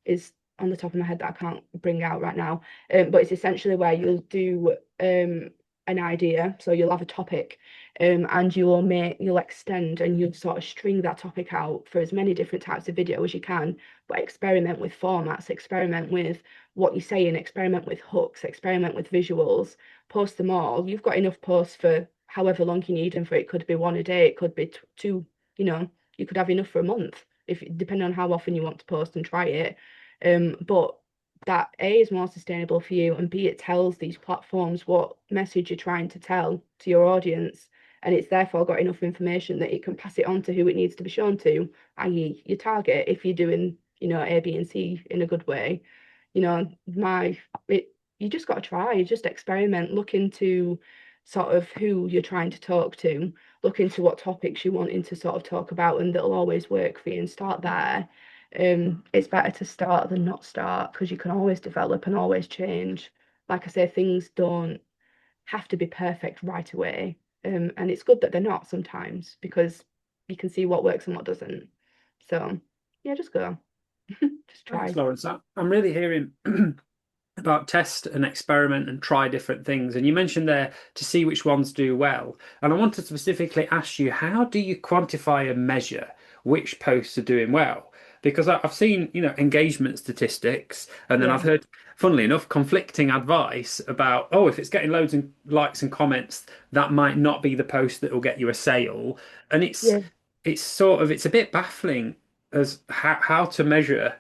is on the top of my head that I can't bring out right now. But it's essentially where you'll do an idea. So you'll have a topic, and you'll extend and you'll sort of string that topic out for as many different types of video as you can, but experiment with formats, experiment with what you're saying, experiment with hooks, experiment with visuals, post them all. You've got enough posts for however long you need them for. It could be one a day, it could be two, you could have enough for a month if depending on how often you want to post and try it. But that A is more sustainable for you, and B, it tells these platforms what message you're trying to tell to your audience, and it's therefore got enough information that it can pass it on to who it needs to be shown to, i.e., your target. If you're doing, A, B, and C in a good way, you just got to try, you just experiment, look into sort of who you're trying to talk to, look into what topics you wanting to sort of talk about, and that'll always work for you, and start there. It's better to start than not start because you can always develop and always change. Like I say, things don't have to be perfect right away. And it's good that they're not sometimes because you can see what works and what doesn't. So yeah, just go. Just Thanks, try. Lawrence. I'm really hearing about test and experiment and try different things. And you mentioned there to see which ones do well. And I wanted to specifically ask you, how do you quantify and measure which posts are doing well? Because I've seen, engagement statistics, and then I've Yeah. heard, funnily enough, conflicting advice about, oh, if it's getting loads of likes and comments, that might not be the post that will get you a sale. And Yeah. it's a bit baffling as how to measure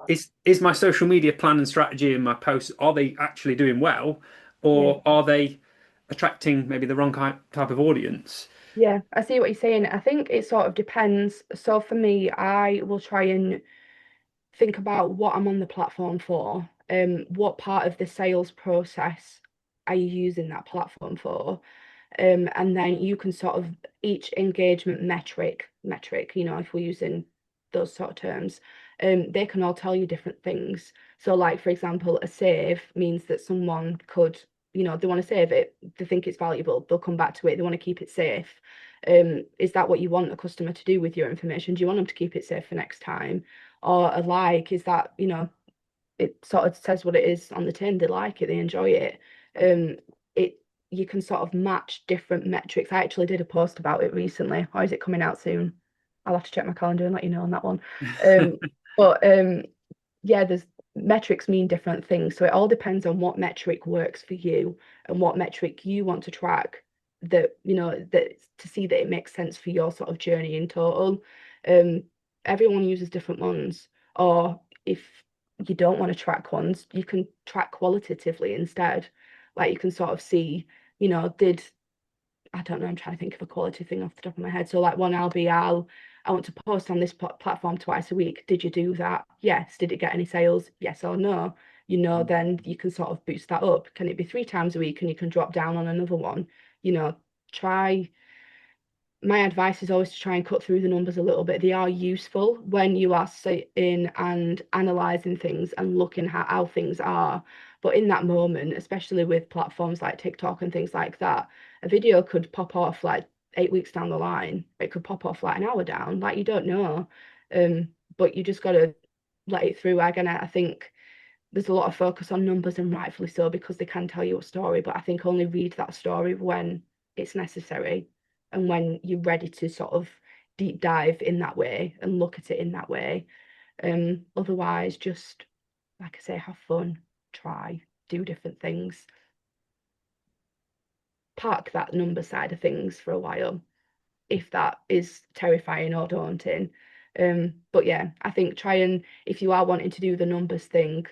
is my social media plan and strategy and my posts, are they actually doing well, Yeah. or are they attracting maybe the wrong type of audience? Yeah. I see what you're saying. I think it sort of depends. So for me, I will try and think about what I'm on the platform for. What part of the sales process are you using that platform for? And then you can sort of each engagement metric, if we're using those sort of terms, they can all tell you different things. So, like for example, a save means that someone could, they want to save it, they think it's valuable, they'll come back to it, they want to keep it safe. Is that what you want a customer to do with your information? Do you want them to keep it safe for next time? Or a like, is that, it sort of says what it is on the tin. They like it, they enjoy it. Um, it You can sort of match different metrics. I actually did a post about it recently, or is it coming out soon? I'll have to check my calendar and let you know on that one. Um, but yeah, there's metrics mean different things, so it all depends on what metric works for you and what metric you want to track. That to see that it makes sense for your sort of journey in total. Um, Everyone uses different ones, or if you don't want to track ones, you can track qualitatively instead. Like you can sort of see, did I don't know, I'm trying to think of a quality thing off the top of my head. So like one I want to post on this platform twice a week. Did you do that? Yes. Did it get any sales? Yes or no? Then you can sort of boost that up. Can it be 3 times a week and you can drop down on another one? You know, try My advice is always to try and cut through the numbers a little bit. They are useful when you are sitting and analyzing things and looking at how things are. But in that moment, especially with platforms like TikTok and things like that, a video could pop off like 8 weeks down the line. It could pop off like an hour down. Like you don't know. But you just got to let it through. Again, I think there's a lot of focus on numbers, and rightfully so, because they can tell you a story, but I think only read that story when it's necessary and when you're ready to sort of deep dive in that way and look at it in that way. Otherwise, just like I say, have fun, try, do different things, park that number side of things for a while if that is terrifying or daunting. But yeah, I think try and if you are wanting to do the numbers thing,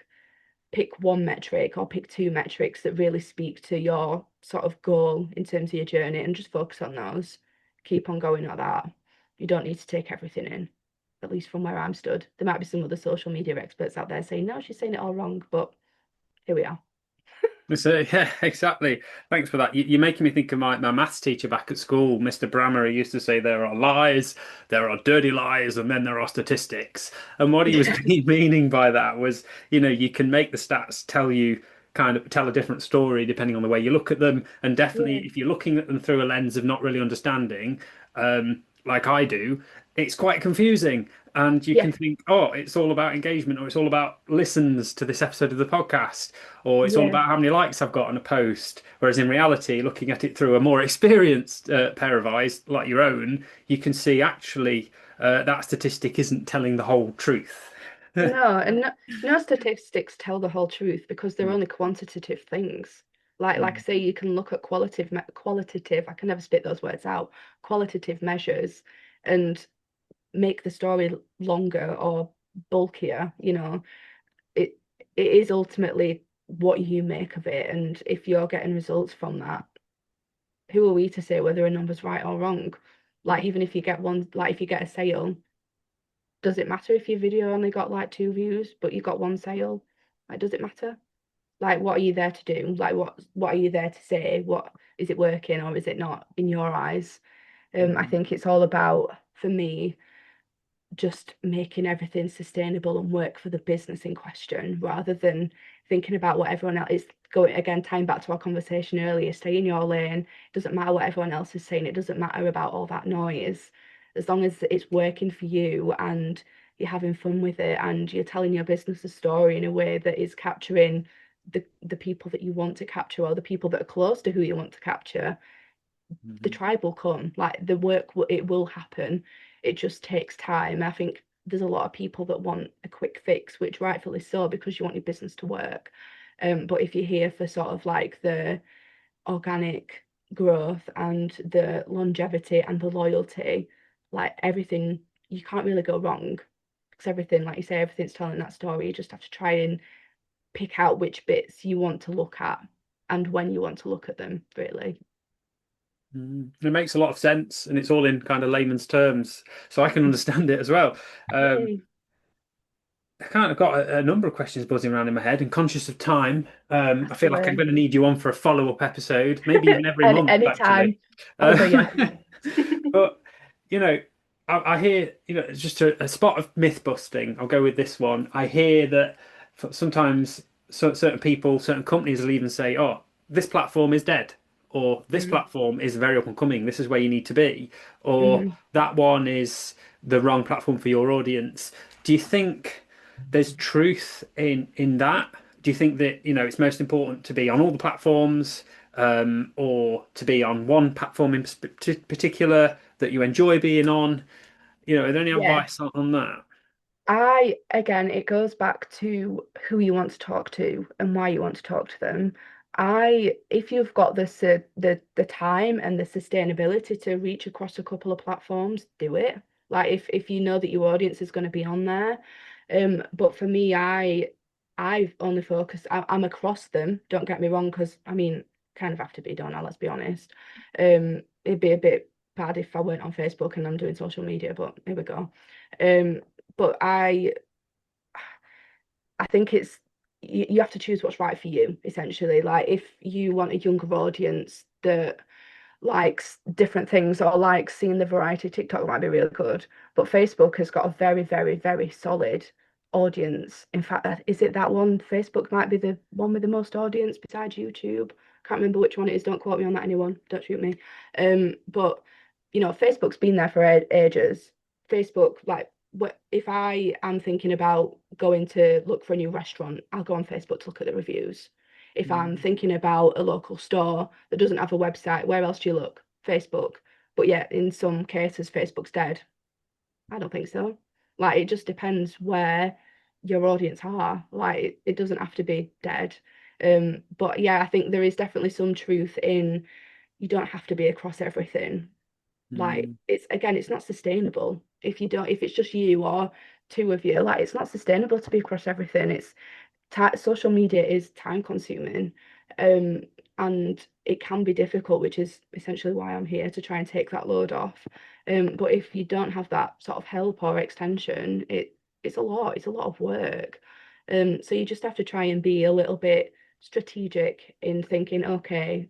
pick one metric or pick two metrics that really speak to your sort of goal in terms of your journey and just focus on those. Keep on going at that. You don't need to take everything in, at least from where I'm stood. There might be some other social media experts out there saying, no, she's saying it all wrong, but here we are. So, yeah, exactly. Thanks for that. You're making me think of my maths teacher back at school, Mr. Brammer. He used to say there are lies, there are dirty lies, and then there are statistics. And what he was meaning by that was, you can make the stats tell you kind of tell a different story depending on the way you look at them. And definitely, Yeah. if you're looking at them through a lens of not really understanding, like I do, it's quite confusing. And you Yeah. can think, oh, it's all about engagement, or it's all about listens to this episode of the podcast, or it's all Yeah. about how many likes I've got on a post. Whereas in reality, looking at it through a more experienced pair of eyes, like your own, you can see actually that statistic isn't telling the whole truth. No, and no statistics tell the whole truth because they're only quantitative things. Like I say, you can look at qualitative, I can never spit those words out, qualitative measures and make the story longer or bulkier, you know. It it is ultimately what you make of it. And if you're getting results from that, who are we to say whether a number's right or wrong? Like even if you get one, like if you get a sale, does it matter if your video only got like 2 views, but you got one sale? Like, does it matter? Like, what are you there to do? Like, what are you there to say? What is it working or is it not in your eyes? I think it's all about, for me, just making everything sustainable and work for the business in question rather than thinking about what everyone else is going again, tying back to our conversation earlier, stay in your lane. It doesn't matter what everyone else is saying, it doesn't matter about all that noise. As long as it's working for you and you're having fun with it and you're telling your business a story in a way that is capturing the people that you want to capture or the people that are close to who you want to capture, the Mhm. tribe will come. Like the work, it will happen. It just takes time. I think there's a lot of people that want a quick fix, which rightfully so, because you want your business to work. But if you're here for sort of like the organic growth and the longevity and the loyalty, like everything, you can't really go wrong. Because everything, like you say, everything's telling that story. You just have to try and pick out which bits you want to look at and when you want to look at them, really. It makes a lot of sense, and it's all in kind of layman's terms, so I can understand it as well. Um, Yay. I kind of got a number of questions buzzing around in my head, and conscious of time, I That's feel like I'm away. going to need you on for a follow-up episode, maybe even every month, actually. Anytime. Although, Uh, yeah, yeah. but you know, I hear, it's just a spot of myth busting. I'll go with this one. I hear that sometimes certain people, certain companies will even say, "Oh, this platform is dead," or "This Mm, platform is very up and coming. This is where you need to be," or mm, "That one is the wrong platform for your audience." Do you think there's truth in that? Do you think that, it's most important to be on all the platforms, or to be on one platform in particular that you enjoy being on? Are there any yeah. advice on that? Again, it goes back to who you want to talk to and why you want to talk to them. If you've got the time and the sustainability to reach across a couple of platforms, do it. Like if you know that your audience is going to be on there. But for me, I've only focused. I'm across them. Don't get me wrong, because I mean, kind of have to be, don't I? Let's be honest. It'd be a bit bad if I weren't on Facebook and I'm doing social media, but here we go. Um, but I think it's you have to choose what's right for you, essentially. Like if you want a younger audience that likes different things or likes seeing the variety, TikTok might be really good. But Facebook has got a very, very, very solid audience. In fact, is it that one? Facebook might be the one with the most audience besides YouTube. Can't remember which one it is. Don't quote me on that, anyone. Don't shoot me. But Facebook's been there for ages. Facebook, like, if I am thinking about going to look for a new restaurant, I'll go on Facebook to look at the reviews. If I'm Mm, thinking about a local store that doesn't have a website, where else do you look? Facebook. But yet, in some cases, Facebook's dead. I don't think so. Like, it just depends where your audience are. Like, it doesn't have to be dead. But yeah, I think there is definitely some truth in you don't have to be across everything. Like, mm, it's not sustainable if you don't, if it's just you or two of you, like, it's not sustainable to be across everything. It's social media is time consuming, um, and it can be difficult, which is essentially why I'm here to try and take that load off. But if you don't have that sort of help or extension, it's a lot of work. So you just have to try and be a little bit strategic in thinking, okay,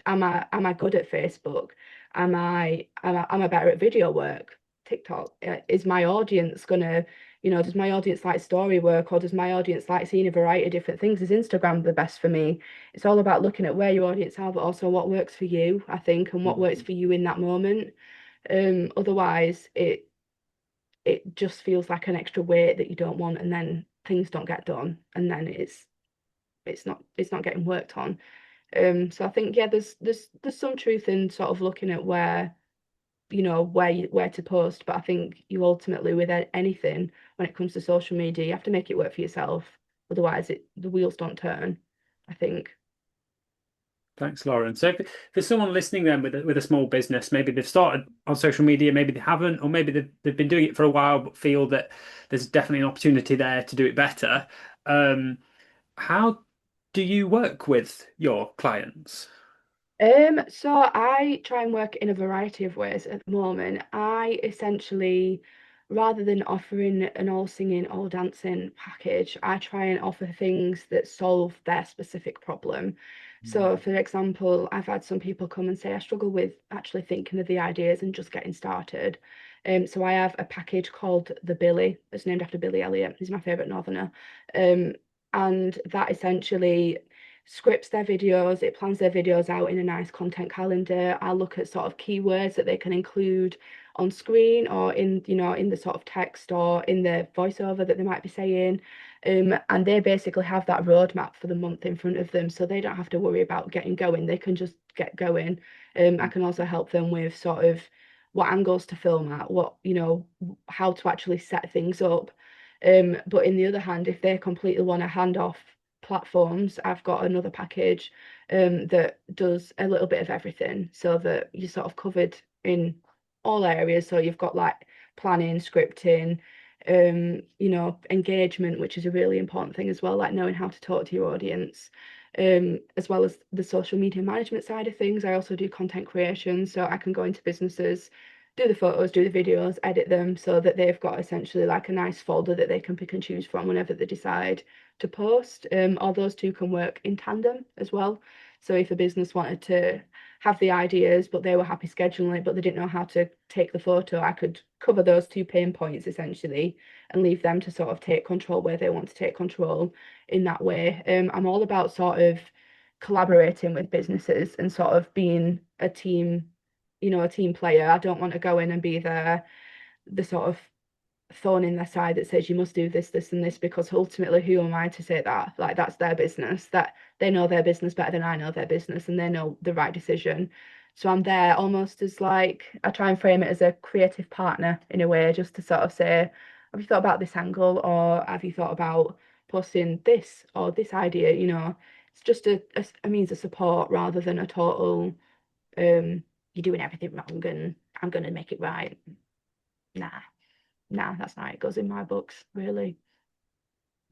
am I good at Facebook? Am I better at video work? TikTok? Is my audience gonna Does my audience like story work, or does my audience like seeing a variety of different things? Is Instagram the best for me? It's all about looking at where your audience are, but also what works for you, I think, and what works Mhm. for you in that moment. Otherwise, it just feels like an extra weight that you don't want, and then things don't get done, and then it's not getting worked on. So I think, yeah, there's some truth in sort of looking at where to post, but I think you ultimately, with anything when it comes to social media, you have to make it work for yourself. Otherwise, the wheels don't turn, I think. Thanks, Lauren. So, if there's someone listening then with a small business, maybe they've started on social media, maybe they haven't, or maybe they've been doing it for a while but feel that there's definitely an opportunity there to do it better. Um, how do you work with your clients? So I try and work in a variety of ways at the moment. I essentially, rather than offering an all singing, all dancing package, I try and offer things that solve their specific problem. So, for example, I've had some people come and say, I struggle with actually thinking of the ideas and just getting started. So I have a package called the Billy. It's named after Billy Elliot. He's my favorite northerner. Um, and that essentially scripts their videos, it plans their videos out in a nice content calendar. I'll look at sort of keywords that they can include on screen, or in the sort of text or in the voiceover that they might be saying. And they basically have that roadmap for the month in front of them, so they don't have to worry about getting going. They can just get going. I can also help them with sort of what angles to film at, how to actually set things up. But in the other hand, if they completely want to hand off platforms, I've got another package that does a little bit of everything, so that you're sort of covered in all areas. So you've got like planning, scripting, engagement, which is a really important thing as well, like knowing how to talk to your audience. As well as the social media management side of things. I also do content creation, so I can go into businesses, do the photos, do the videos, edit them so that they've got essentially like a nice folder that they can pick and choose from whenever they decide to post. All those two can work in tandem as well. So if a business wanted to have the ideas, but they were happy scheduling it, but they didn't know how to take the photo, I could cover those two pain points essentially and leave them to sort of take control where they want to take control in that way. I'm all about sort of collaborating with businesses and sort of being a team player. I don't want to go in and be the sort of thorn in their side that says you must do this, this, and this, because ultimately, who am I to say that? Like, that's their business. That they know their business better than I know their business, and they know the right decision. So I'm there almost as like, I try and frame it as a creative partner in a way, just to sort of say, have you thought about this angle, or have you thought about posting this or this idea? It's just a means of support rather than a total, you're doing everything wrong and I'm going to make it right. Nah. Nah, that's not how it goes in my books, really.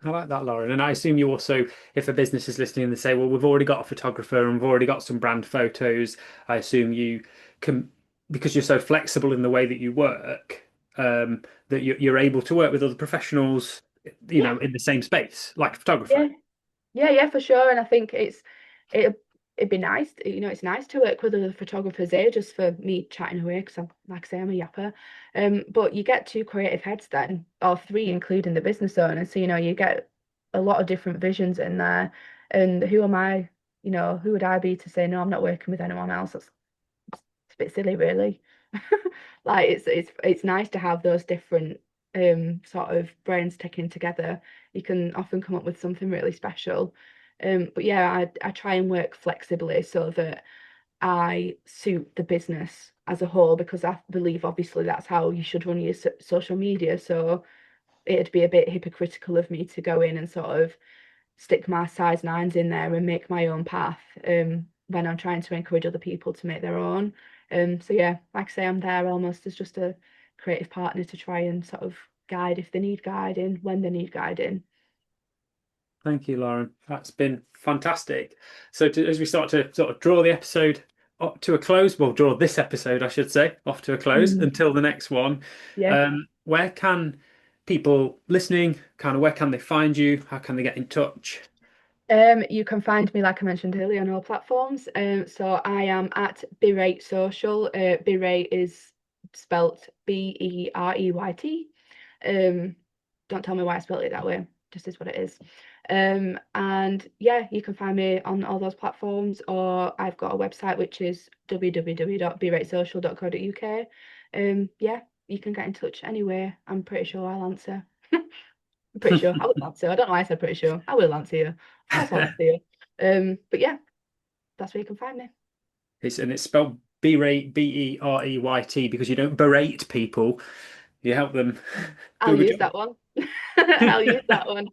I like that, Lauren. And I assume you also, if a business is listening and they say, well, we've already got a photographer and we've already got some brand photos, I assume you can, because you're so flexible in the way that you work, that you're able to work with other professionals, Yeah, in the same space, like a photographer. yeah, yeah, for sure. And I think it it'd be nice, it's nice to work with other photographers here, just for me chatting away, because I'm, like I say, I'm a yapper. But you get two creative heads then, or three, including the business owner. So, you get a lot of different visions in there. And who am I, who would I be to say, no, I'm not working with anyone else? It's a bit silly, really. Like it's nice to have those different sort of brains ticking together. You can often come up with something really special. But yeah, I try and work flexibly so that I suit the business as a whole, because I believe obviously that's how you should run your social media. So it'd be a bit hypocritical of me to go in and sort of stick my size nines in there and make my own path, when I'm trying to encourage other people to make their own. So yeah, like I say, I'm there almost as just a creative partner to try and sort of guide if they need guiding, when they need guiding. Thank you, Lauren. That's been fantastic. So, as we start to sort of draw the episode up to a close, well, draw this episode, I should say, off to a close Mm. until the next one. Yeah. Where can people listening, kind of, where can they find you? How can they get in touch? You can find me, like I mentioned earlier, on all platforms. So I am at Be Reyt Social. Be Reyt is spelt Bereyt. Don't tell me why I spelled it that way. Just is what it is. And yeah, you can find me on all those platforms, or I've got a website which is www.bereytsocial.co.uk. Yeah, you can get in touch anyway. I'm pretty sure I'll answer. I'm pretty sure I will answer. I don't know why I said pretty sure. I will answer you. Of course I'll answer you. But yeah, that's where you can find me. It's spelled Be Reyt, Bereyt, because you don't berate people. You help them do I'll a good use that one. I'll use that one.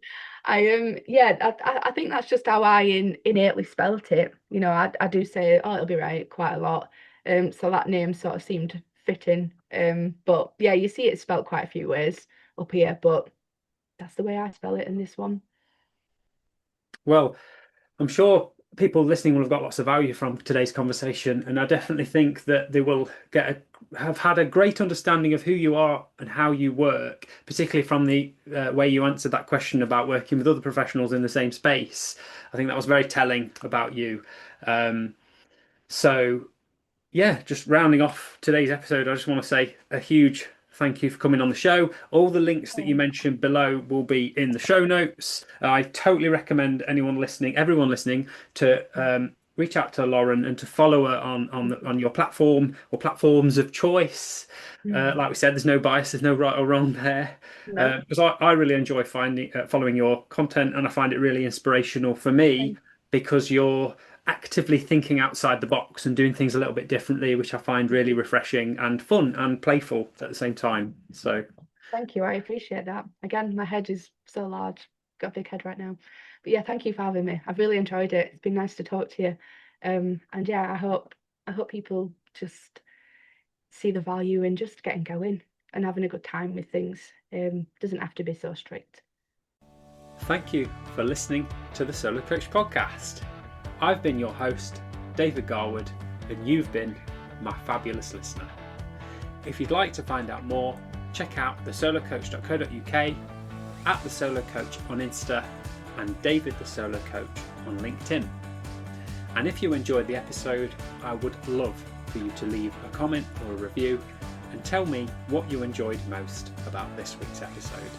Yeah, I think that's just how I innately spelt it. You know, I do say, oh, it'll be right quite a lot. So that name sort of seemed fitting. But yeah, you see it's spelt quite a few ways up here, but that's the way I spell it in this one. Well, I'm sure people listening will have got lots of value from today's conversation, and I definitely think that they will have had a great understanding of who you are and how you work, particularly from the way you answered that question about working with other professionals in the same space. I think that was very telling about you. So yeah, just rounding off today's episode, I just want to say a huge thank you for coming on the show. All the links that you Oh, mentioned below will be in the show notes. I totally recommend everyone listening, to reach out to Lauren and to follow her on your platform or platforms of choice. mm, Like we said, there's no bias, there's no right or wrong there. no, Because I really enjoy following your content, and I find it really inspirational for me thank, because you're actively thinking outside the box and doing things a little bit differently, which I find really refreshing and fun and playful at the same time. So, thank you. I appreciate that. Again, my head is so large. Got a big head right now. But yeah, thank you for having me. I've really enjoyed it. It's been nice to talk to you. And yeah, I hope people just see the value in just getting going and having a good time with things. Doesn't have to be so strict. thank you for listening to the Solo Coach podcast. I've been your host, David Garwood, and you've been my fabulous listener. If you'd like to find out more, check out thesolocoach.co.uk, at the Solo Coach on Insta, and David the Solo Coach on LinkedIn. And if you enjoyed the episode, I would love for you to leave a comment or a review and tell me what you enjoyed most about this week's episode.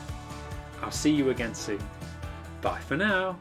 I'll see you again soon. Bye for now.